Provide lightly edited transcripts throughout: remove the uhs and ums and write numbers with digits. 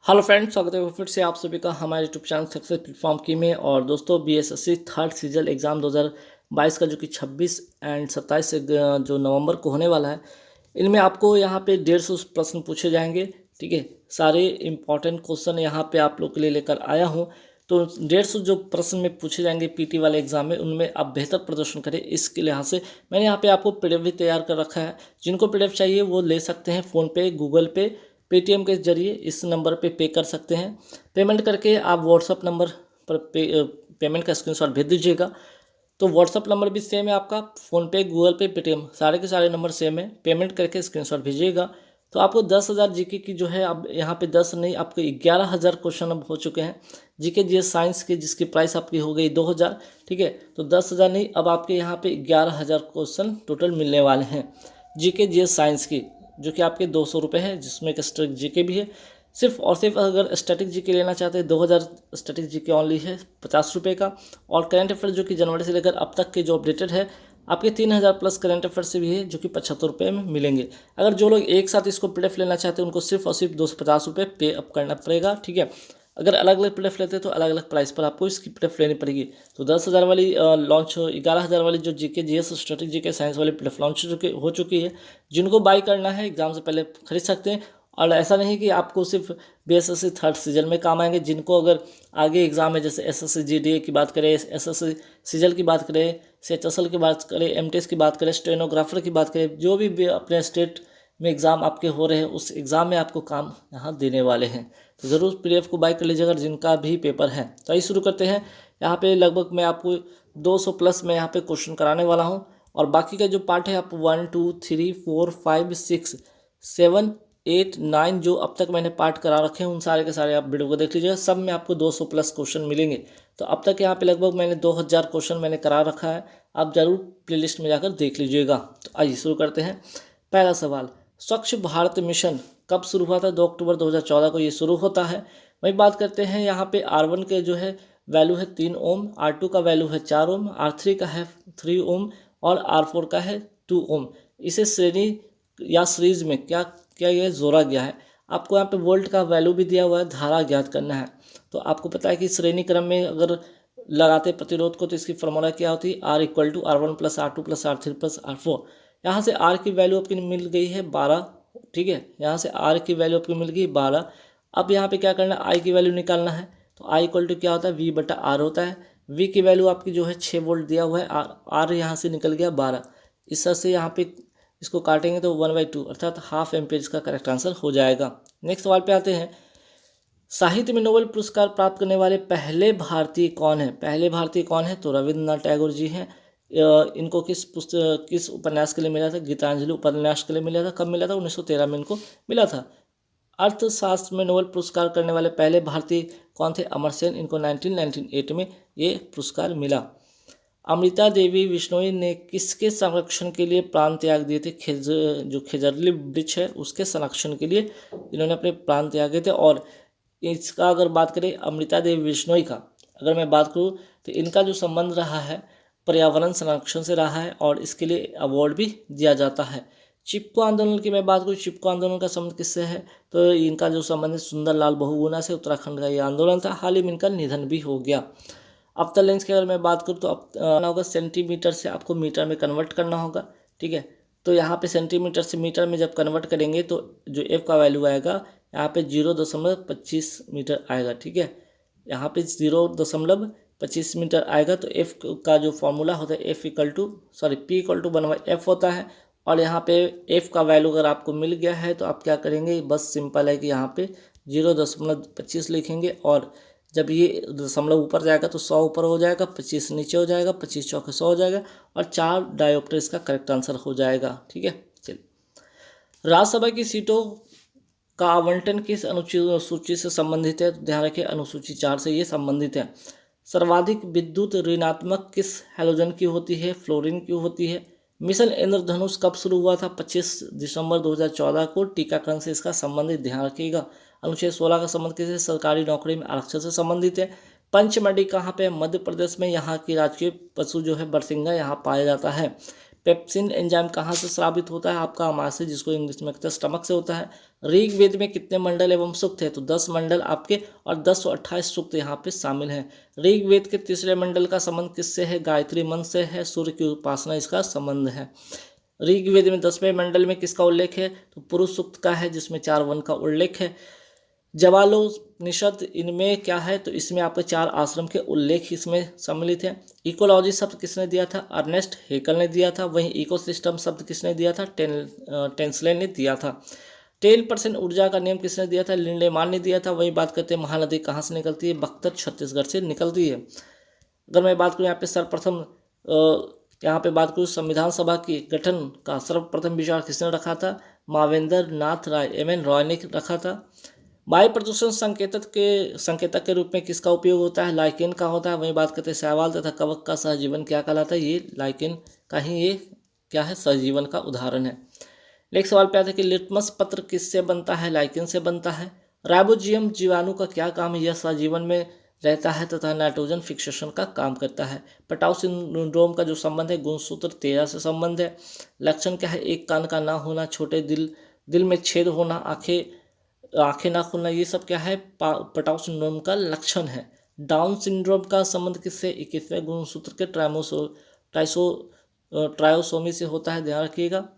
Hello friends, स्वागत है फिर से आप सभी का हमारे यूट्यूब चैनल सक्सेस प्लेटफॉर्म की में। और दोस्तों, बीएसएससी थर्ड सीजन एग्ज़ाम 2022 का जो कि 26 एंड 27 से जो नवंबर को होने वाला है, इनमें आपको यहाँ पे 150 प्रश्न पूछे जाएंगे। ठीक है, सारे इंपॉर्टेंट क्वेश्चन यहाँ पे आप लोग के लिए लेकर आया हूँ। तो 150 जो प्रश्न में पूछे जाएंगे पीटी वाले एग्जाम में, उनमें आप बेहतर प्रदर्शन करें, इसके लिहाज से मैंने यहाँ पे आपको पीडीएफ भी तैयार कर रखा है। जिनको पीडीएफ चाहिए वो ले सकते हैं, फ़ोनपे, गूगल पे, पेटीएम के जरिए इस नंबर पे पे कर सकते हैं। पेमेंट करके आप व्हाट्सअप नंबर पर पेमेंट का स्क्रीनशॉट भेज दीजिएगा। तो व्हाट्सअप नंबर भी सेम है आपका, फ़ोनपे, गूगल पे, पेटीएम, सारे के सारे नंबर सेम है। पेमेंट करके स्क्रीनशॉट भेजिएगा। तो आपको 10,000 जीके की जो है, अब यहाँ पे 10 नहीं, आपके 11,000 क्वेश्चन अब हो चुके हैं जीके जीएस साइंस की, जिसकी प्राइस आपकी हो गई 2,000। ठीक है, तो 10,000 नहीं, अब आपके यहाँ पे 11,000 क्वेश्चन टोटल मिलने वाले हैं जीके जीएस साइंस की, जो कि आपके 200 रुपये है, जिसमें एक स्टैटिक जीके भी है। सिर्फ और सिर्फ अगर स्टैटिक जीके लेना चाहते हैं, 2,000 स्टैटिक जीके ओनली है 50 रुपये का। और करंट अफेयर जो कि जनवरी से लेकर अब तक के जो अपडेटेड है, आपके 3,000 प्लस करंट अफेयर से भी है, जो कि 75 रुपये में मिलेंगे। अगर जो लोग एक साथ इसको पीडीएफ लेना चाहते हैं, उनको सिर्फ और सिर्फ 250 रुपये पे अप करना पड़ेगा। ठीक है, अगर अलग अलग पीडीएफ लेते हैं तो अलग अलग प्राइस पर आपको इसकी पीडीएफ लेनी पड़ेगी। तो 10,000 वाली लॉन्च, 11,000 वाली जो GK GS static GK science वाली पीडीएफ लॉन्च हो चुकी है। जिनको बाई करना है, एग्जाम से पहले खरीद सकते हैं। और ऐसा नहीं कि आपको सिर्फ बीएसएससी थर्ड सीजन में काम आएंगे। जिनको अगर आगे एग्जाम है, जैसे एसएससी जीडीए की बात करें, एसएससी सीजल की बात करें, सीएचएसएल की बात करें, एमटीएस की बात करें, स्टेनोग्राफर की बात करें, जो भी अपने स्टेट में एग्ज़ाम आपके हो रहे हैं, उस एग्ज़ाम में आपको काम यहाँ देने वाले हैं। तो ज़रूर पीडीएफ को बाय कर लीजिएगा, जिनका भी पेपर है। तो आइए शुरू करते हैं। यहाँ पे लगभग मैं आपको 200 प्लस में यहाँ पे क्वेश्चन कराने वाला हूँ। और बाकी का जो पार्ट है, आप 1 2 3 4 5 6 7 8 9 जो अब तक मैंने पार्ट करा रखे हैं, उन सारे के सारे आप वीडियो को देख लीजिएगा। सब में आपको 200 प्लस क्वेश्चन मिलेंगे। तो अब तक यहाँ पे लगभग मैंने 2,000 क्वेश्चन मैंने करा रखा है। आप ज़रूर प्लेलिस्ट में जाकर देख लीजिएगा। तो आइए शुरू करते हैं। पहला सवाल, स्वच्छ भारत मिशन कब शुरू हुआ था? 2 अक्टूबर 2014 को ये शुरू होता है। वही बात करते हैं, यहाँ पे R1 के जो है वैल्यू है 3 ओम, R2 का वैल्यू है 4 ओम, R3 का है 3 ओम और R4 का है 2 ओम। इसे श्रेणी या सीरीज में क्या क्या ये जोड़ा गया है? आपको यहाँ पे वोल्ट का वैल्यू भी दिया हुआ है, धारा ज्ञात करना है। तो आपको पता है कि श्रेणी क्रम में अगर लगाते प्रतिरोध को, तो इसकी फॉर्मूला क्या होती है? R = R1 + R2 + R3 + R4। यहाँ से R की वैल्यू आपकी मिल गई है 12। ठीक है, यहाँ से R की वैल्यू आपकी मिल गई 12। अब यहाँ पे क्या करना है? I की वैल्यू निकालना है। तो I = क्या होता है? V/R होता है। V की वैल्यू आपकी जो है 6 वोल्ट दिया हुआ है। R यहाँ से निकल गया 12। इस तरह से यहाँ पे इसको काटेंगे तो 1/2 अर्थात हाफ एम्पेयर इसका करेक्ट आंसर हो जाएगा। नेक्स्ट सवाल पे आते हैं। साहित्य में नोबेल पुरस्कार प्राप्त करने वाले पहले भारतीय कौन है? पहले भारतीय कौन है? तो रविंद्रनाथ टैगोर जी हैं। इनको किस उपन्यास के लिए मिला था? गीतांजलि उपन्यास के लिए मिला था। कब मिला था? 1913 में इनको मिला था। अर्थशास्त्र में नोबेल पुरस्कार करने वाले पहले भारतीय कौन थे? अमर्त्य सेन। इनको 1998 में ये पुरस्कार मिला। अमृता देवी बिश्नोई ने किसके संरक्षण के लिए प्राण त्याग दिए थे? जो खेजरली वृक्ष है, उसके संरक्षण के लिए इन्होंने अपने प्राण त्यागे थे। और इसका अगर बात करें अमृता देवी बिश्नोई का, अगर मैं बात करूँ, तो इनका जो संबंध रहा है पर्यावरण संरक्षण से रहा है, और इसके लिए अवार्ड भी दिया जाता है। चिपको आंदोलन की मैं बात करूँ, चिपको आंदोलन का संबंध किससे है? तो इनका जो संबंध है सुंदरलाल बहुगुणा से। उत्तराखंड का ये आंदोलन था। हाल ही में इनका निधन भी हो गया। अवतल लेंस की अगर मैं बात करूँ, तो अब होगा सेंटीमीटर से आपको मीटर में कन्वर्ट करना होगा। ठीक है, तो यहाँ पे सेंटीमीटर से मीटर में जब कन्वर्ट करेंगे, तो जो एफ का वैल्यू आएगा यहाँ पे 0.25 मीटर आएगा। ठीक है, यहाँ पे 0.25 मीटर आएगा। तो एफ का जो फॉर्मूला होता है, P = 1/f होता है। और यहाँ पे एफ का वैल्यू अगर आपको मिल गया है, तो आप क्या करेंगे? बस सिंपल है कि यहाँ पे 0.25 लिखेंगे, और जब ये दशमलव ऊपर जाएगा तो 100 ऊपर हो जाएगा, 25 नीचे हो जाएगा, 25 चौके 100 हो जाएगा, और 4 डायोप्टर इसका करेक्ट आंसर हो जाएगा। ठीक है, चलिए। राज्यसभा की सीटों का आवंटन किस अनुसूची से संबंधित है? तो ध्यान रखिए, अनुसूची 4 से ये संबंधित है। सर्वाधिक विद्युत ऋणात्मक किस हैलोजन की होती है? फ्लोरीन की होती है। मिशन इंद्रधनुष कब शुरू हुआ था? 25 दिसंबर 2014 को। टीकाकरण से इसका संबंधित, ध्यान रखिएगा। अनुच्छेद 16 का संबंध किससे? सरकारी नौकरी में आरक्षण से संबंधित है। पंचमढ़ी कहाँ पे? मध्य प्रदेश में। यहाँ की राजकीय पशु जो है बरसिंगा यहाँ पाया जाता है। पेप्सिन एंजाइम कहाँ से स्रावित होता है? आपका आमाशय, जिसको इंग्लिश में कहते हैं स्टमक, से होता है। ऋग्वेद में कितने मंडल एवं सूक्त है? तो 10 मंडल आपके और 1028 सूक्त यहाँ पे शामिल हैं। ऋग्वेद के तीसरे मंडल का संबंध किससे है? गायत्री मंत्र से है। सूर्य की उपासना इसका संबंध है। ऋग्वेद में 10वें मंडल में किसका उल्लेख है? तो पुरुष सूक्त का है, जिसमें 4 वन का उल्लेख है। जवालोपनिषद, इनमें क्या है? तो इसमें आपके 4 आश्रम के उल्लेख इसमें सम्मिलित है। इकोलॉजी शब्द किसने दिया था? अर्नेस्ट हेकल ने दिया था। वहीं इकोसिस्टम शब्द किसने दिया था? टेंसले ने दिया था। 10% ऊर्जा का नियम किसने दिया था? लिंडेमान ने दिया था। वही बात करते हैं महानदी कहाँ से निकलती है? बख्तर छत्तीसगढ़ से निकलती है। अगर मैं बात करूँ यहाँ पे सर्वप्रथम यहाँ पे बात करूँ संविधान सभा की गठन का सर्वप्रथम विचार किसने रखा था? मावेंद्र नाथ राय एम.एन. रॉय ने रखा था। वायु प्रदूषण संकेतक के रूप में किसका उपयोग होता है? लाइकेन का होता है। वही बात करते हैं शैवाल तथा कवक का सहजीवन क्या कहलाता है? ये लाइकेन का ही ये क्या है? सहजीवन का उदाहरण है। नेक्स्ट सवाल पे आता है कि लिटमस पत्र किससे बनता है? लाइकेन से बनता है। राइबोजियम जीवाणु का क्या काम है? यह सहजीवन में रहता है तथा नाइट्रोजन फिक्सेशन का काम करता है। पटाउ सिंड्रोम का जो संबंध है गुणसूत्र 13 से संबंध है। लक्षण क्या है? एक कान का ना होना, छोटे दिल में छेद होना, आंखें ना खुलना, ये सब क्या है? पटाउ सिंड्रोम का लक्षण है। डाउन सिंड्रोम का संबंध किससे? 21वें गुणसूत्र के ट्रायोसोमी से होता है, ध्यान रखिएगा।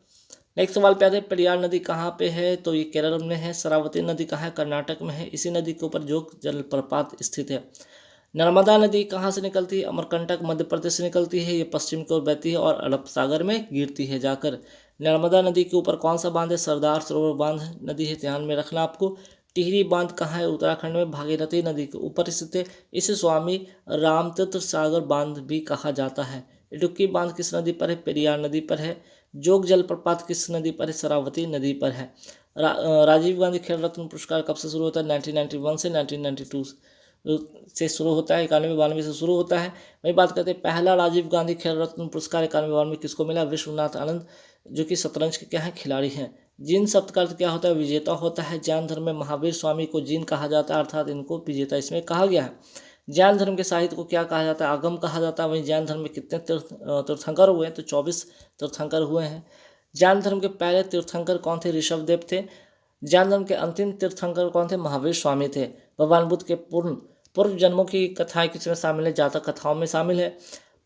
नेक्स्ट सवाल पे आते हैं पेरियार नदी कहाँ पे है? तो ये केरल में है। शरावती नदी कहाँ है? कर्नाटक में है। इसी नदी के ऊपर जोग जलप्रपात स्थित है। नर्मदा नदी कहाँ से निकलती है? अमरकंटक मध्य प्रदेश से निकलती है। ये पश्चिम की ओर बहती है और अरब सागर में गिरती है जाकर। नर्मदा नदी के ऊपर कौन सा बांध है? सरदार सरोवर बांध नदी है, ध्यान में रखना आपको। टिहरी बांध कहाँ है? उत्तराखंड में भागीरथी नदी के ऊपर स्थित है। इसे स्वामी रामतीर्थ सागर बांध भी कहा जाता है। इडुक्की बांध किस नदी पर है? पेरियार नदी पर है। जोग जलप्रपात किस नदी पर है? शरावती नदी पर है। राजीव गांधी खेल रत्न पुरस्कार कब से शुरू होता है? 1991 से 1992 से शुरू होता है। 91-92 से शुरू होता है। वही बात करते हैं पहला राजीव गांधी खेल रत्न पुरस्कार 91-92 किसको मिला? विश्वनाथ आनंद, जो कि शतरंज के क्या है? खिलाड़ी हैं। जीन शब्द का अर्थ क्या होता है? विजेता होता है। जैन धर्म में महावीर स्वामी को जीन कहा जाता है, अर्थात इनको विजेता इसमें कहा गया है। जैन धर्म के साहित्य को क्या कहा जाता है? आगम कहा जाता है। वहीं जैन धर्म में कितने तीर्थंकर हुए हैं? तो 24 तीर्थंकर हुए हैं। जैन धर्म के पहले तीर्थंकर कौन थे? ऋषभदेव थे। जैन धर्म के अंतिम तीर्थंकर कौन थे? महावीर स्वामी थे। भगवान बुद्ध के पूर्व जन्मों की कथाएं किसमें शामिल है? जातक कथाओं में शामिल है।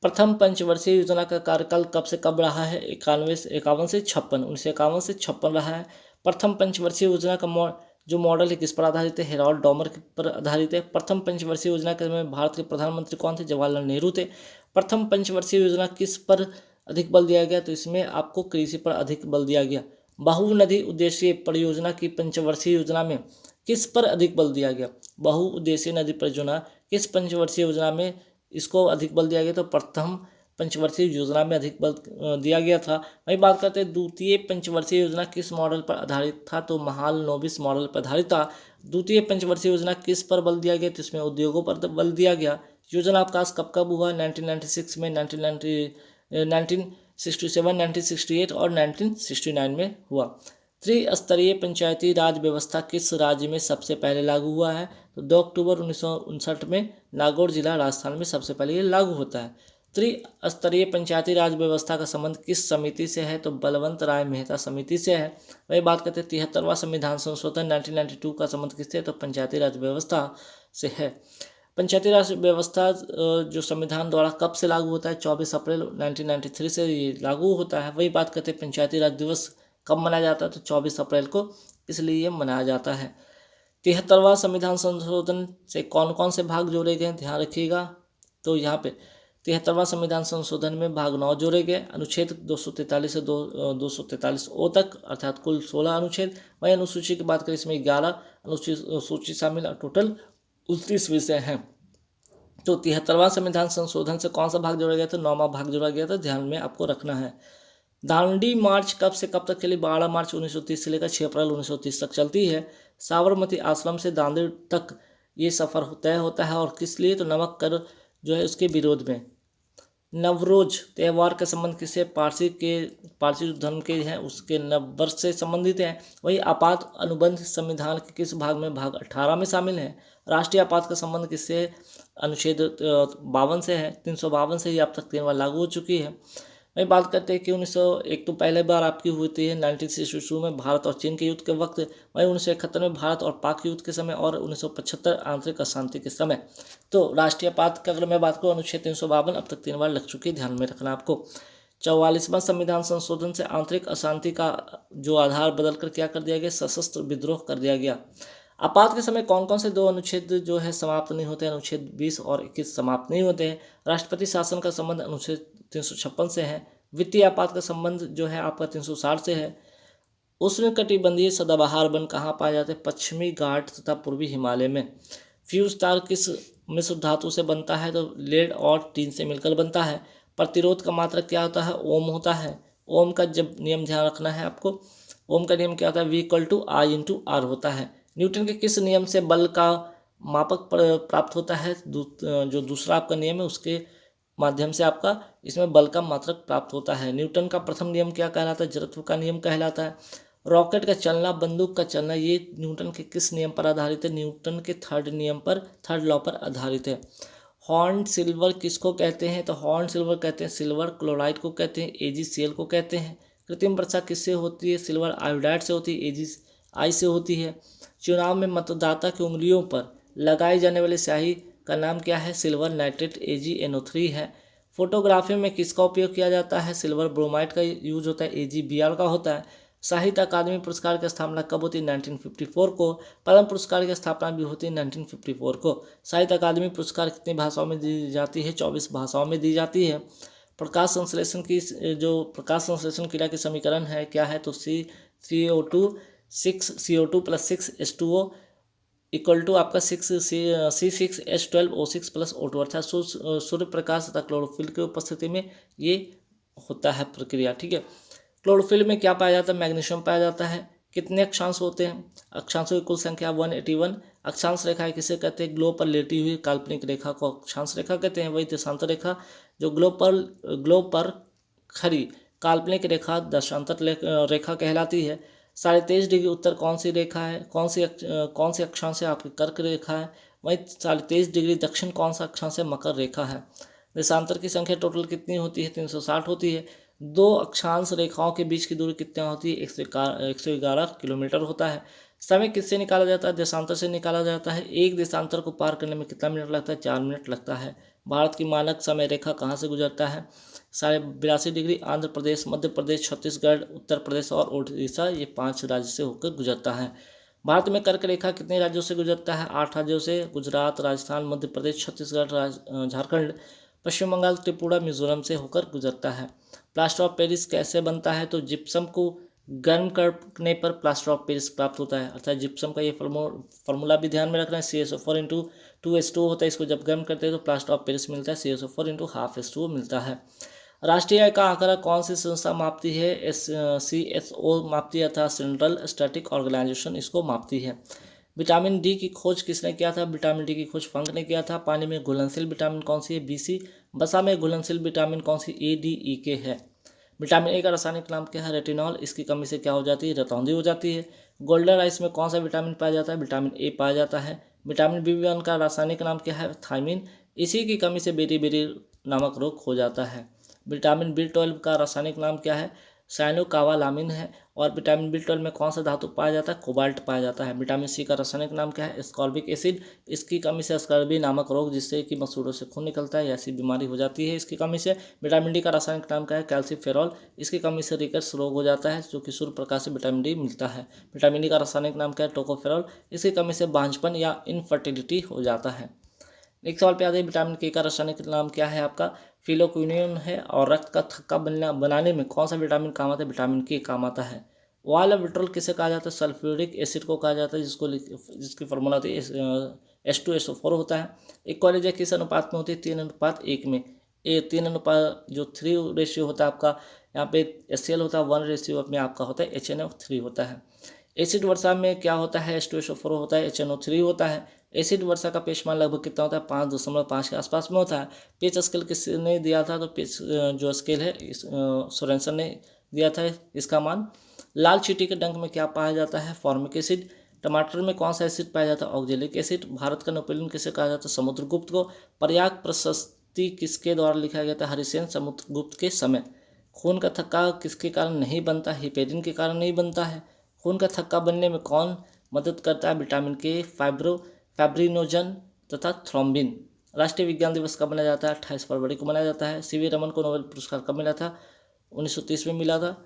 प्रथम पंचवर्षीय योजना का कार्यकाल कब से कब रहा है? 51 से 56, 1951 से 56 रहा है। प्रथम पंचवर्षीय योजना का जो मॉडल है किस पर आधारित है? हेरोल्ड डॉमर पर आधारित है। प्रथम पंचवर्षीय योजना के में भारत के प्रधानमंत्री कौन थे? जवाहरलाल नेहरू थे। प्रथम पंचवर्षीय योजना किस पर अधिक बल दिया गया? तो इसमें आपको कृषि पर अधिक बल दिया गया। बहुनिधि उद्देश्य परियोजना की पंचवर्षीय योजना में किस पर अधिक बल दिया गया? बहुउद्देशीय नदी परियोजना किस पंचवर्षीय योजना में इसको अधिक बल दिया गया? तो प्रथम पंचवर्षीय योजना में अधिक बल दिया गया था। वही बात करते हैं द्वितीय पंचवर्षीय योजना किस मॉडल पर आधारित था? तो महालनोबिस मॉडल पर आधारित था। द्वितीय पंचवर्षीय योजना किस पर बल दिया गया? तो इसमें उद्योगों पर बल दिया गया। योजना अवकाश कब कब हुआ? 1996 में, 1967, 1968 और 1969 में हुआ। त्रिस्तरीय पंचायती राज व्यवस्था किस राज्य में सबसे पहले लागू हुआ है? तो 2 अक्टूबर 1959 में नागौर जिला राजस्थान में सबसे पहले ये लागू होता है। त्रिस्तरीय पंचायती राज व्यवस्था का संबंध किस समिति से है? तो बलवंत राय मेहता समिति से है। वही बात करते हैं 73वां संविधान संशोधन 1992 का संबंध किससे? तो पंचायती राज व्यवस्था से है। पंचायती राज व्यवस्था जो संविधान द्वारा कब से लागू होता है? 24 अप्रैल 1993 से ये लागू होता है। वही बात करते हैं पंचायती राज दिवस कब मनाया जाता है? तो 24 अप्रैल को इसलिए ये मनाया जाता है। 73वां संविधान संशोधन से कौन कौन से भाग जोड़े गए? ध्यान रखिएगा। तो यहाँ पे 73वां संविधान संशोधन में भाग 9 जोड़े गए। अनुच्छेद 243 से 243 ओ तक, अर्थात कुल 16 अनुच्छेद। वही अनुसूची की बात करें इसमें 11 अनुसूची शामिल, टोटल 29 विषय हैं। तो 73वां संविधान संशोधन से कौन सा भाग जोड़ा गया? तो 9वां भाग जोड़ा गया था, ध्यान में आपको रखना है। दांडी मार्च कब से कब तक चली? 12 मार्च 1930 से लेकर 6 अप्रैल 1930 तक चलती है। साबरमती आश्रम से दांडी तक ये सफ़र तय होता है और किस लिए? तो नमक कर जो है उसके विरोध में। नवरोज त्यौहार का संबंध किससे? पारसी धर्म के हैं, उसके नववर्ष से संबंधित है। वही आपात अनुबंध संविधान के किस भाग में? भाग 18 में शामिल है। राष्ट्रीय आपात का संबंध किससे? अनुच्छेद 52 से है। 352 से ही अब तक 3 बार लागू हो चुकी है। वही बात करते हैं कि 1901 तो पहले बार आपकी हुई थी 1962 में भारत और चीन के युद्ध के वक्त, वहीं 1971 में भारत और पाक युद्ध के समय, और 1975 आंतरिक अशांति के समय। तो राष्ट्रीय आपात की अगर मैं बात करूँ, अनुच्छेद 352 अब तक 3 बार लग चुकी है, ध्यान में रखना आपको। 44वां संविधान संशोधन से आंतरिक अशांति का जो आधार बदलकर क्या कर दिया गया, सशस्त्र विद्रोह कर दिया गया। आपात के समय कौन कौन से 2 अनुच्छेद जो है समाप्त नहीं होते हैं, अनुच्छेद 20 और 21 समाप्त नहीं होते हैं। राष्ट्रपति शासन का संबंध अनुच्छेद 356 से है। वित्तीय आपात का संबंध जो है आपका 360 से है। उष्णकटिबंधीय सदाबहार वन कहाँ पाए जाते हैं, पश्चिमी घाट तथा पूर्वी हिमालय में। फ्यूज तार किस मिश्र धातु से बनता है, तो लेड और टीन से मिलकर बनता है। प्रतिरोध का मात्रक क्या होता है, ओम होता है। ओम का जब नियम ध्यान रखना है आपको, ओम का नियम क्या होता है, V=I/R होता है। न्यूटन के किस नियम से बल का मापक प्राप्त होता है, जो दूसरा आपका नियम है उसके माध्यम से आपका इसमें बल का मात्रक प्राप्त होता है। न्यूटन का प्रथम नियम क्या कहलाता है, जड़त्व का नियम कहलाता है। रॉकेट का चलना, बंदूक का चलना, ये न्यूटन के किस नियम पर आधारित है, न्यूटन के थर्ड नियम पर, थर्ड लॉ पर आधारित है। हॉर्न सिल्वर किसको कहते हैं, तो हॉर्न सिल्वर कहते हैं सिल्वर क्लोराइड को कहते हैं, AgCl को कहते हैं। कृत्रिम वर्षा किससे होती है, सिल्वर आयोडाइड से होती है, AgI से होती है। चुनाव में मतदाता की उंगलियों पर लगाई जाने वाली स्याही का नाम क्या है, सिल्वर नाइट्रेट AgNO3 है। फोटोग्राफी में किसका उपयोग किया जाता है, सिल्वर ब्रोमाइड का यूज होता है, AgBr का होता है। साहित्य अकादमी पुरस्कार की स्थापना कब होती है, 1954 को। पद्म पुरस्कार की स्थापना भी होती है 1954 को। साहित्य अकादमी पुरस्कार कितनी भाषाओं में दी जाती है, 24 भाषाओं में दी जाती है। प्रकाश संश्लेषण की जो प्रकाश संश्लेषण क्रिया के समीकरण है क्या है, तो CO2 + 6H2O इक्वल टू आपका C6H12O6 + O2, अर्थात सूर्य प्रकाश तथा क्लोरोफिल की उपस्थिति में ये होता है प्रक्रिया, ठीक है। क्लोरोफिल में क्या पाया जाता है, मैग्नीशियम पाया जाता है। कितने अक्षांश होते हैं, अक्षांशों की कुल संख्या 181। अक्षांश रेखा किसे कहते हैं, ग्लोब पर लेटी हुई काल्पनिक रेखा को अक्षांश रेखा कहते हैं। वही देशांतर रेखा जो ग्लोब पर खड़ी काल्पनिक रेखा दशांतर रेखा कहलाती है। 23.5 डिग्री उत्तर कौन सी रेखा है, कौन सी अक्षांश है, आपकी कर्क रेखा है। वहीं 23.5 डिग्री दक्षिण कौन सा अक्षांश है, मकर रेखा है। देशांतर की संख्या टोटल कितनी होती है, 360 होती है। दो अक्षांश रेखाओं के बीच की दूरी कितनी होती है, 111 किलोमीटर होता है। समय किससे निकाला जाता है, देशांतर से निकाला जाता है। एक देशांतर को पार करने में कितना मिनट लगता है, 4 मिनट लगता है। भारत की मानक समय रेखा कहाँ से गुजरता है, 82.5 डिग्री। आंध्र प्रदेश, मध्य प्रदेश, छत्तीसगढ़, उत्तर प्रदेश और उड़ीसा, ये 5 राज्य से होकर गुजरता है। भारत में कर्क रेखा कितने राज्यों से गुजरता है, 8 राज्यों से, गुजरात, राजस्थान, मध्य प्रदेश, छत्तीसगढ़, झारखंड, पश्चिम बंगाल, त्रिपुरा, मिजोरम से होकर गुजरता है। प्लास्टर ऑफ पेरिस कैसे बनता है, तो जिप्सम को गर्म करने पर प्लास्टर ऑफ पेरिस प्राप्त होता है, अर्थात जिप्सम का ये फार्मूला भी ध्यान में रखना है। CSO4 होता है, इसको जब गर्म करते हैं तो प्लास्टर ऑफ पेरिस मिलता है, CSO4 मिलता है। राष्ट्रीय आय का आंकड़ा कौन सी संस्था मापती है, CSO मापती है, अर्थात सेंट्रल स्टैटिक ऑर्गेनाइजेशन इसको मापती है। विटामिन डी की खोज किसने किया था, विटामिन डी की खोज फंक ने किया था। पानी में घुलनशील विटामिन कौन सी है, BC। वसा में घुलनशील विटामिन कौन सी, ADEK है। विटामिन ए का रासायनिक नाम क्या है, रेटिनॉल। इसकी कमी से क्या हो जाती है, रतौंधी हो जाती है। गोल्डन राइस में कौन सा विटामिन पाया जाता है, विटामिन ए पाया जाता है। विटामिन B1 का रासायनिक नाम क्या है, थायमिन। इसी की कमी से बेरी बेरी नामक रोग हो जाता है। विटामिन B12 का रासायनिक नाम क्या है, साइनोकावालामिन है। और विटामिन B12 में कौन सा धातु पाया जाता है, कोबाल्ट पाया जाता है। विटामिन C का रासायनिक नाम क्या है, एस्कॉर्बिक एसिड। इसकी कमी से स्कर्वी नामक रोग, जिससे कि मसूड़ों से खून निकलता है, ऐसी बीमारी हो जाती है इसकी कमी से। विटामिन डी का रासायनिक नाम क्या है, कैल्सीफेरॉल। इसकी कमी से रिकट्स रोग हो जाता है, जो कि सूर्य प्रकाश से विटामिन डी मिलता है। विटामिन डी का रासायनिक नाम क्या है, टोकोफेरॉल। इसकी कमी से बांझपन या इनफर्टिलिटी हो जाता है। एक सवाल पे आते हैं, विटामिन के का रासायनिक नाम क्या है आपका, फिलोक्विनिन है। और रक्त का थक्का बनाने में कौन सा विटामिन काम आता है, विटामिन के काम आता है। ऑयल ऑफ विट्रोल किसे कहा जाता है, सल्फ्यूरिक एसिड को कहा जाता है, जिसकी फार्मूला होती है H2SO4 होता है। एक कॉलेज किस अनुपात में होती है, 3:1 में। 3:3 रेशियो होता है आपका, यहाँ पे HCl होता है, 1 रेशियो में आपका होता है HNO3 होता है। एसिड वर्षा में क्या होता है, H2SO4 होता है, HNO3 होता है। एसिड वर्षा का पेचमान लगभग कितना होता है, 5.5 के आसपास में होता है। पेच स्केल किसने दिया था, तो पेच जो स्केल है सोरेंसन ने दिया था इसका मान। लाल चींटी के डंक में क्या पाया जाता है, फॉर्मिक एसिड। टमाटर में कौन सा एसिड पाया जाता है, ऑक्जेलिक एसिड। भारत का नेपोलियन किसे कहा जाता है, समुद्रगुप्त को। प्रयाग प्रशस्ति किसके द्वारा लिखा गया था, हरिसेन समुद्रगुप्त के समय। खून का थक्का किसके कारण नहीं बनता? हिपेरिन के कारण नहीं बनता है। खून का थक्का बनने में कौन मदद करता है? विटामिन के, फाइब्रिनोजन तथा थ्रोम्बिन। राष्ट्रीय विज्ञान दिवस कब मनाया जाता है? 28 फरवरी को मनाया जाता है। सीवी रमन को नोबेल पुरस्कार कब मिला था? 1930 में मिला था।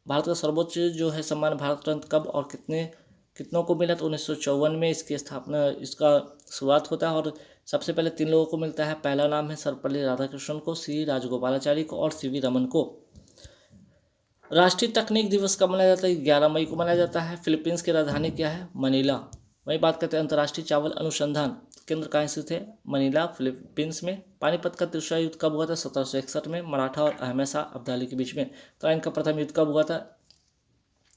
भारत का सर्वोच्च जो है सम्मान भारत रत्न कब और कितनों को मिला? तो 1954 में इसकी स्थापना, इसका शुरुआत होता है और सबसे पहले 3 लोगों को मिलता है। पहला नाम है सर्वपल्ली राधाकृष्णन को, सी राजगोपालाचारी को और सीवी रमन को। राष्ट्रीय तकनीक दिवस कब मनाया जाता है? 11 मई को मनाया जाता है। फिलीपींस की राजधानी क्या है? मनीला। वही बात करते हैं अंतर्राष्ट्रीय चावल अनुसंधान केंद्र कहाँ स्थित है? मनीला, फिलीपींस में। पानीपत का तीसरा युद्ध कब हुआ था? 1761 में, मराठा और अहमद शाह अब्दाली के बीच में। तो इनका प्रथम युद्ध कब हुआ था?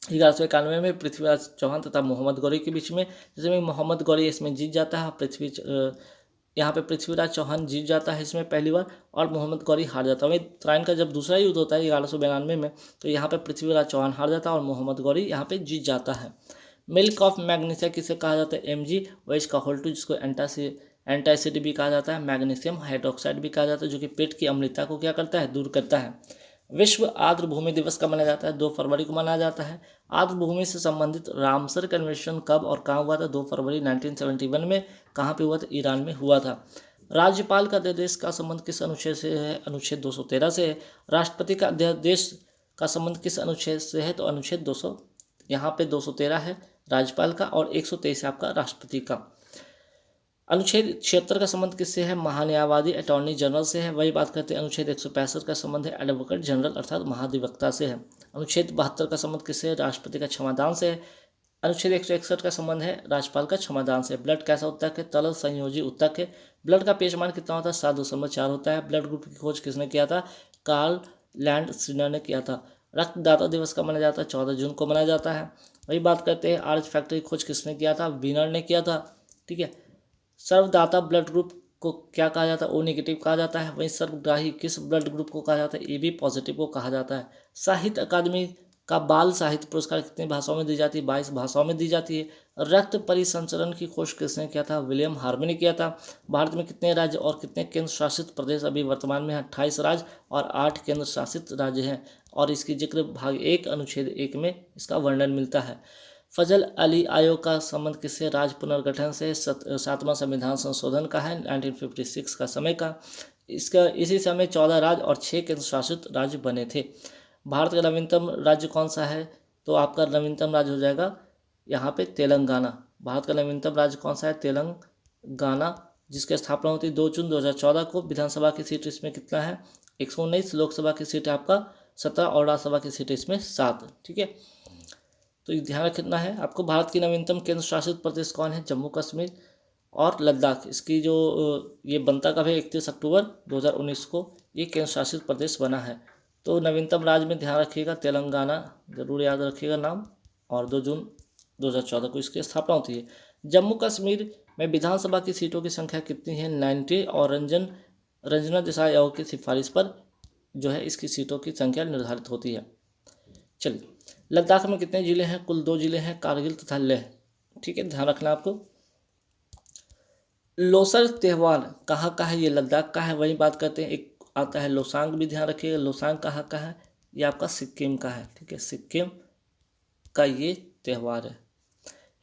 1191 में, पृथ्वीराज चौहान तथा मोहम्मद गौरी के बीच में। जिसमें मोहम्मद गौरी इसमें जीत जाता है, यहाँ पे पृथ्वीराज चौहान जीत जाता है इसमें पहली बार और मोहम्मद गौरी हार जाता है। वही तराइन का जब दूसरा युद्ध होता है 1192 में, तो यहाँ पे पृथ्वीराज चौहान हार जाता है और मोहम्मद गौरी यहाँ पे जीत जाता है। मिल्क ऑफ मैग्नीशिया किसे कहा जाता है? Mg वेज काहोल्टू, जिसको एंटासिड भी कहा जाता है। मैग्नीशियम हाइड्रोक्साइड भी कहा जाता है, जो कि पेट की अम्लता को क्या करता है? दूर करता है। विश्व आर्द्र भूमि दिवस कब मनाया जाता है? 2 फरवरी को मनाया जाता है। आर्द्र भूमि से संबंधित रामसर कन्वेंशन कब और कहाँ हुआ था? 2 फरवरी 1971 में। कहाँ पे हुआ था? ईरान में हुआ था। राज्यपाल का अध्यादेश का संबंध किस अनुच्छेद से है? अनुच्छेद 213 से है। राष्ट्रपति का अध्यादेश का संबंध किस अनुच्छेद से है? तो अनुच्छेद 200, यहाँ पे 213 है राज्यपाल का और 123 है आपका राष्ट्रपति का। अनुच्छेद 76 का संबंध किससे है? महान्यायवादी अटॉर्नी जनरल से है। वही बात करते हैं अनुच्छेद 165 का संबंध है एडवोकेट जनरल अर्थात महाधिवक्ता से है। अनुच्छेद 72 का संबंध किससे है? राष्ट्रपति का क्षमादान से है। अनुच्छेद 161 का संबंध है राज्यपाल का क्षमादान से। ब्लड कैसा ऊतक है? तरल संयोजी ऊतक है। ब्लड का pH मान कितना होता है? 7.4 होता है। ब्लड ग्रुप की खोज किसने किया था? कार्ल लैंडस्टीनर ने किया था। रक्तदाता दिवस कब मनाया जाता है? 14 जून को मनाया जाता है। वही बात करते हैं आर्च फैक्टर की खोज किसने किया था? वीनर ने किया था। ठीक है। सर्वदाता ब्लड ग्रुप को क्या कहा जाता है? O नेगेटिव कहा जाता है। वहीं सर्वग्राही किस ब्लड ग्रुप को कहा जाता है? AB पॉजिटिव को कहा जाता है। साहित्य अकादमी का बाल साहित्य पुरस्कार कितनी भाषाओं में दी जाती है? 22 भाषाओं में दी जाती है। रक्त परिसंचरण की खोज किसने किया था? विलियम हार्वे ने किया था। भारत में कितने राज्य और कितने केंद्र शासित प्रदेश अभी वर्तमान में 28 राज्य और 8 केंद्र शासित राज्य हैं और इसकी जिक्र भाग 1 अनुच्छेद 1 में इसका वर्णन मिलता है। फजल अली आयोग का संबंध किससे? राज्य पुनर्गठन से। 7वां संविधान संशोधन का है 1956 का समय का। इसका इसी समय 14 राज्य और 6 केंद्र शासित राज्य बने थे। भारत का नवीनतम राज्य कौन सा है? तो आपका नवीनतम राज्य हो जाएगा यहाँ पे तेलंगाना। भारत का नवीनतम राज्य कौन सा है? तेलंगाना, जिसकी स्थापना होती है 2 जून 2014 को। विधानसभा की सीट इसमें कितना है? 119। लोकसभा की सीट आपका 17 और राज्यसभा की सीट इसमें 7। ठीक है, तो ध्यान रखना है आपको। भारत की नवीनतम केंद्र शासित प्रदेश कौन है? जम्मू कश्मीर और लद्दाख। इसकी जो ये बनता कब है? 31 अक्टूबर 2019 को ये केंद्र शासित प्रदेश बना है। तो नवीनतम राज्य में ध्यान रखिएगा तेलंगाना, जरूर याद रखिएगा नाम। और 2 जून 2014 को इसकी स्थापना होती है। जम्मू कश्मीर में विधानसभा की सीटों की संख्या कितनी है? 90 और रंजना देसाई आयोग की सिफारिश पर जो है इसकी सीटों की संख्या निर्धारित होती है। चलिए, लद्दाख में कितने जिले हैं? कुल 2 जिले हैं, कारगिल तथा लेह। ठीक है, ध्यान रखना आपको। लोसर त्यौहार कहाँ का है? ये लद्दाख का है। वही बात करते हैं, एक आता है लोसांग, भी ध्यान रखिएगा। लोसांग कहाँ का है? ये आपका सिक्किम का है। ठीक है, सिक्किम का ये त्यौहार है।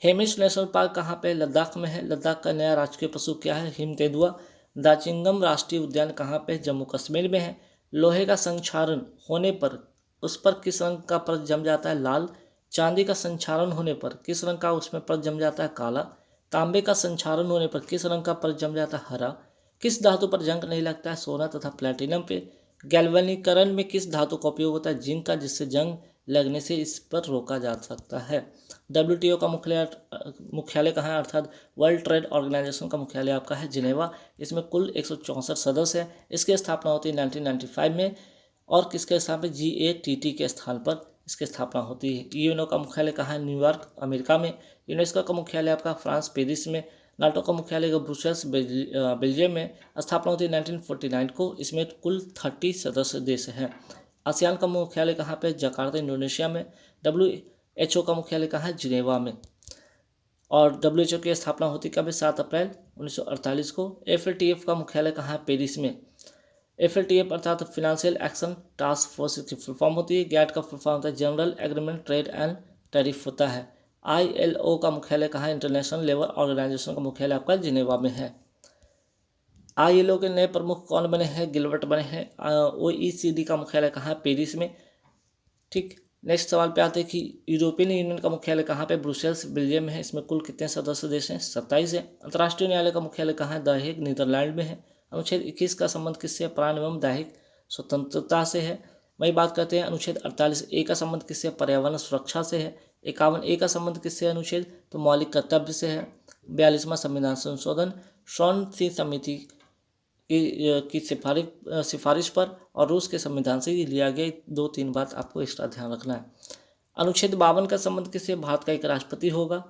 हेमिस नेशनल पार्क कहाँ पे? लद्दाख में है। लद्दाख का नया राष्ट्रीय पशु क्या है? हिम तेंदुआ। दाचिंगम राष्ट्रीय उद्यान कहाँ पे? जम्मू कश्मीर में है। लोहे का संक्षारण होने पर उस पर किस रंग का परत जम जाता है? लाल। चांदी का संक्षारण होने पर किस रंग का उसमें परत जम जाता है? काला। तांबे का संक्षारण होने पर किस रंग का परत जम जाता है? हरा। किस धातु पर जंग नहीं लगता है? सोना तथा प्लेटिनम पे। गैल्वेनीकरण में किस धातु का उपयोग होता है? जिंक का, जिससे जंग लगने से इस पर रोका जा सकता है। WTO का मुख्यालय कहाँ है? अर्थात वर्ल्ड ट्रेड ऑर्गेनाइजेशन का मुख्यालय आपका है जिनेवा। इसमें कुल 164 सदस्य हैं। इसकी स्थापना होती है 1995 में और किसके स्थान पर? GATT के स्थान पर इसकी स्थापना होती है। यूएनओ का मुख्यालय कहाँ है? न्यूयॉर्क, अमेरिका में। यूनेस्को का मुख्यालय आपका फ्रांस, पेरिस में। नाटो का मुख्यालय ब्रुसेल्स, बेल्जियम में। स्थापना होती है 1949 को। इसमें कुल 30 सदस्य देश हैं। आसियान का मुख्यालय कहाँ पे? जकार्ता, इंडोनेशिया में। WHO का मुख्यालय कहाँ है? जिनेवा में। और WHO की स्थापना होती कब है? 7 अप्रैल 1948 को। FATF का मुख्यालय कहाँ है? पेरिस में। FATF अर्थात फिनेंशियल एक्शन टास्क फोर्स की फुल फॉर्म होती है। गैट का फुल फॉर्म होता है general agreement trade and tariff होता है। ILO का मुख्यालय कहाँ है? इंटरनेशनल लेबर ऑर्गेनाइजेशन का मुख्यालय आपका जिनेवा में है। ILO के नए प्रमुख कौन बने हैं? गिलबर्ट बने हैं। OECD का मुख्यालय कहाँ है? पेरिस में। ठीक, नेक्स्ट सवाल पे आते हैं कि यूरोपियन यूनियन का मुख्यालय कहाँ पे? ब्रुसेल्स बेल्जियम में है। इसमें कुल कितने सदस्य देश हैं? 27 है। अंतर्राष्ट्रीय न्यायालय का मुख्यालय कहाँ है? द हेग नीदरलैंड में है। अनुच्छेद 21 का संबंध किससे है? प्राण एवं दैहिक स्वतंत्रता से है। वही बात करते हैं अनुच्छेद 48A का संबंध किससे? पर्यावरण सुरक्षा से है। 51A का संबंध किससे? अनुच्छेद तो मौलिक कर्तव्य से है। 42वां संविधान संशोधन शांति समिति की सिफारिश पर और रूस के संविधान से ये लिया गया। 2-3 बात आपको एक्स्ट्रा ध्यान रखना है। अनुच्छेद 52 का संबंध किससे? भारत का एक राष्ट्रपति होगा।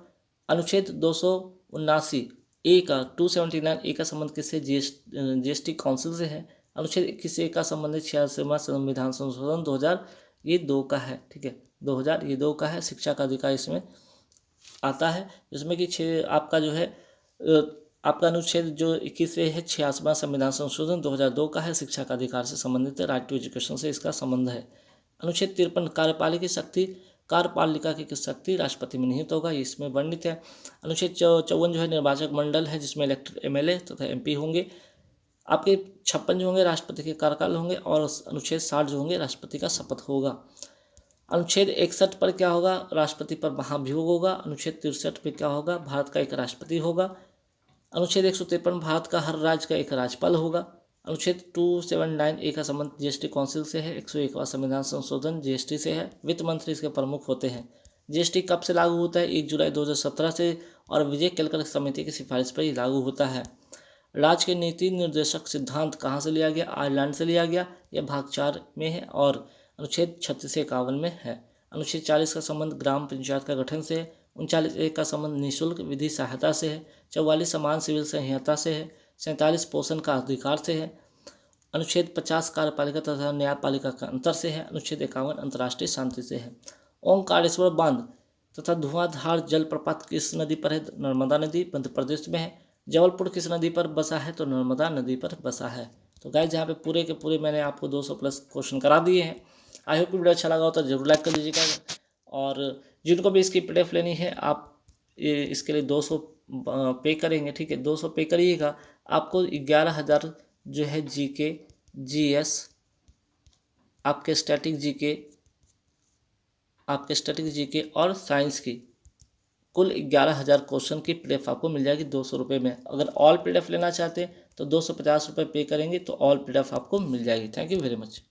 अनुच्छेद 279A का 279A का संबंध किससे? GST काउंसिल से है। अनुच्छेद 21A का संबंध 86वां संविधान संशोधन 2000 ये 2 का है। ठीक है, 2000 ये 2 का है। शिक्षा का अधिकार इसमें आता है, जिसमें कि आपका जो है आपका अनुच्छेद जो 21 है 86वां संविधान संशोधन 2002 का है। शिक्षा का अधिकार से संबंधित है, राइट टू एजुकेशन से इसका संबंध है। अनुच्छेद 53 कार्यपालिका शक्ति, कार्यपालिका की शक्ति राष्ट्रपति में निहित होगा, ये इसमें वर्णित है। अनुच्छेद 54 जो है निर्वाचक मंडल है, जिसमें इलेक्टेड MLA तथा MP होंगे। आपके 56 जो होंगे राष्ट्रपति के कार्यकाल होंगे, और अनुच्छेद 60 जो होंगे राष्ट्रपति का शपथ होगा। अनुच्छेद 61 पर क्या होगा? राष्ट्रपति पर महाभियोग होगा। अनुच्छेद 63 पर क्या होगा? भारत का एक राष्ट्रपति होगा। अनुच्छेद 153 भारत का हर राज्य का एक राज्यपाल होगा। अनुच्छेद 279A का संबंध GST काउंसिल से है। 101वां संविधान संशोधन GST से है। वित्त मंत्री इसके प्रमुख होते हैं। GST कब से लागू होता है? 1 जुलाई 2017 से, और विजय केलकर समिति की सिफारिश पर ही लागू होता है। राज्य के नीति निर्देशक सिद्धांत कहाँ से लिया गया? आयरलैंड से लिया गया। यह भाग 4 में है और अनुच्छेद 36 से 51 में है। अनुच्छेद 40 का संबंध ग्राम पंचायत का गठन से है। 39A का संबंध निःशुल्क विधि सहायता से है। 44 समान सिविल संहिता से है। 47 पोषण का अधिकार से है। अनुच्छेद 50 कार्यपालिका तथा न्यायपालिका का अंतर से है। अनुच्छेद 51 अंतर्राष्ट्रीय शांति से है। ओंकारेश्वर बांध तथा धुआंधार जलप्रपात किस नदी पर है? नर्मदा नदी, मध्य प्रदेश में है। जबलपुर किस नदी पर बसा है? तो नर्मदा नदी पर बसा है। तो गाइस यहाँ पे पूरे के पूरे मैंने आपको 200+ क्वेश्चन करा दिए हैं। आई होप वीडियो अच्छा लगा हो तो जरूर लाइक कर दीजिएगा, और जिनको भी इसकी PDF लेनी है आप इसके लिए 200 पे करेंगे। ठीक है, 200 पे करिएगा, आपको 11,000 जो है GK GS आपके स्टैटिक GK और साइंस की कुल 11,000 क्वेश्चन की PDF आपको मिल जाएगी 200 रुपये में। अगर ऑल PDF लेना चाहते हैं तो 250 रुपये पे करेंगे तो ऑल PDF आपको मिल जाएगी। Thank you very much.